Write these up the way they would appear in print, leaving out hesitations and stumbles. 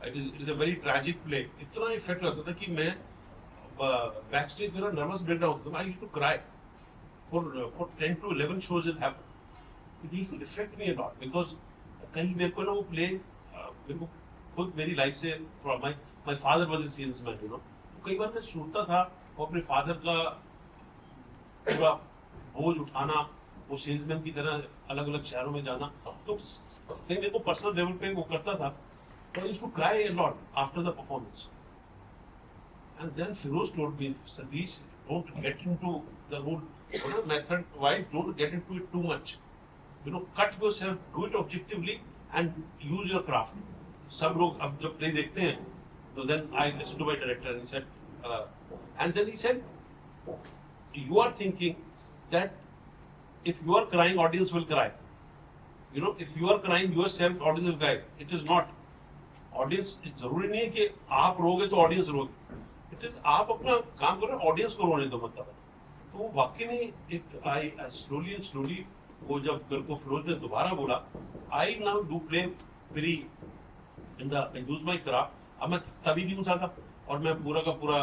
It is a very tragic play. इतना effect रहता था कि मैं बैक स्टेज मेरा नर्वस ब्रेकडाउन होता था। I used to cry for 10 to 11 shows it happened. It used to affect me a lot because कहीं मेरे को ना वो प्ले मेरे को खुद मेरी लाइफ से थोड़ा my father was a salesman you know. तो कई बार मैं सोचता था वो अपने फादर का पूरा बोझ उठाना, वो सेल्समैन की तरह अलग अलग शहरों में जाना, तो कहीं मेरे को पर्सनल लेवल पे वो करता था। तो I used to cry a lot after the performance. And then Firoz told me, Satish, don't get into the whole method. Why? Don't get into it too much. You know, cut yourself, do it objectively, and use your craft. सब लोग अब जब play देखते हैं, तो then I listened to my director and he said, and then he said, you are thinking that if you are crying, audience will cry. You know, if you are crying yourself, audience will cry. It is not. Audience जरूरी नहीं है कि आप रोगे तो audience रोगे. It is आप अपना काम करो, ऑडियंस को रोने दो मतलब। तो वो वाकई में एक आई स्लोली एंड स्लोली वो जब मेरे को फिरोज ने दोबारा बोला, I now do play very in the use my craft. अब मैं तभी नहीं हूँ ज्यादा, और मैं पूरा का पूरा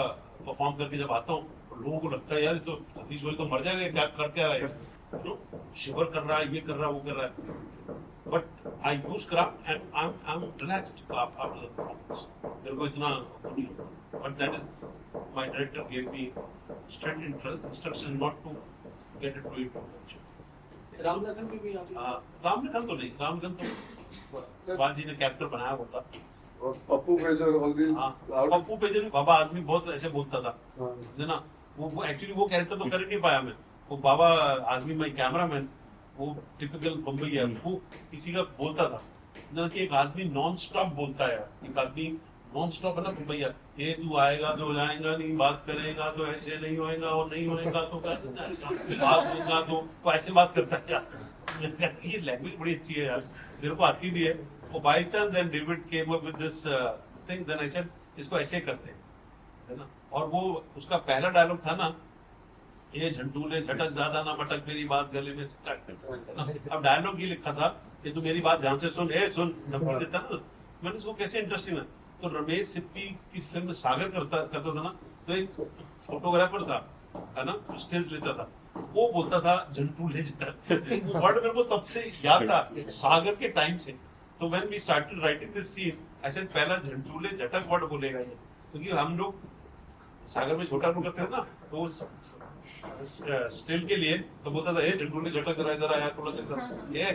परफॉर्म करके जब आता हूँ तो लोगों को लगता है यार तो सतीश गोयल तो मर जाएगा, क्या कर क्या रहा है, तो शिवर कर रहा है, ये कर रहा है, वो कर रहा है। But I use craft and I am relaxed after the performance. मेरे को इतना नहीं होता। But that is, my director gave me strict instruction not to get into it too much. Ramlakhan में भी आप रामलखन तो नहीं, रामलखन तो शिवाजी ने कैरेक्टर बनाया हुआ था। और Pappu pager all these Pappu pager बाबा आदमी बहुत ऐसे बोलता था, है ना। वो एक्चुअली वो कैरेक्टर तो कर ही नहीं पाया मैं। वो बाबा आजमी माई कैमरामैन, वो टिपिकल बम्बई है, वो किसी का बोलता था ना कि एक आदमी नॉन स्टॉप बोलता है, एक आदमी नॉन स्टॉप है ना भैया, ये तू आएगा तो जाएगा नहीं, बात करेगा तो ऐसे नहीं होएगा, और नहीं होएगा तो क्या बात होगा तो ऐसे बात करता है यार। ये लैंग्वेज बड़ी अच्छी है यार, मेरे को आती भी है। वो by chance then David came up with this thing, then I said इसको ऐसे करते हैं, है ना। और वो उसका पहला डायलॉग था ना, ये झंटूले झटक ज्यादा ना मटक मेरी बात गले में चटक। अब डायलॉग ये लिखा था कि तू मेरी बात ध्यान से सुन, ए सुन, धमकी देता ना। मैंने इसको कैसे इंटरेस्टिंग है। तो रमेश सिप्पी की फिल्म सागर करता था ना, तो एक फोटोग्राफर था, है ना, स्टिल्स लेता था, वो बोलता था झंटूले झटक। वो वर्ड मेरे को तब से याद था, सागर के टाइम से। तो when we started writing this scene, I said पहला झंटूले झटक वर्ड बोलेगा ये, क्योंकि हम लोग सागर में छोटा रोल करते थे ना, तो स्टिल के लिए तो बोलता था ये झंटूले झटक जरा इधर आया थोड़ा सा, ये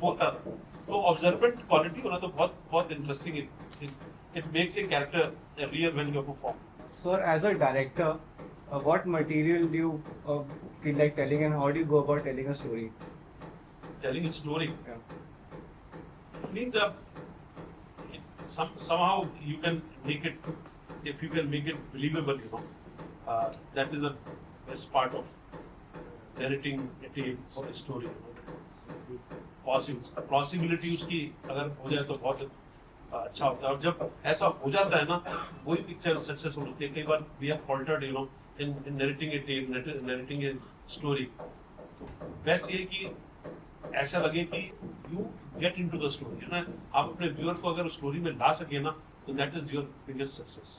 बोलता था। तो ऑब्जर्वेंट क्वालिटी होना तो बहुत बहुत इंटरेस्टिंग है। It makes a character real when you perform. Sir, as a director, what material do you feel like telling, and how do you go about telling a story? Telling a story. Yeah. Means somehow you can make it, if you can make it believable, you know. That is the best part of narrating a story. Possibility उसकी अगर हो जाए तो बहुत अच्छा होता है। और जब ऐसा हो जाता है ना, वही पिक्चर सक्सेसफुल होती है। कई बार we have faltered you know in narrating a tale, narrating a story. तो बेस्ट ये कि ऐसा लगे कि you get into the story, है ना। आप अपने व्यूअर को अगर स्टोरी में ला सके ना, तो that is your biggest success.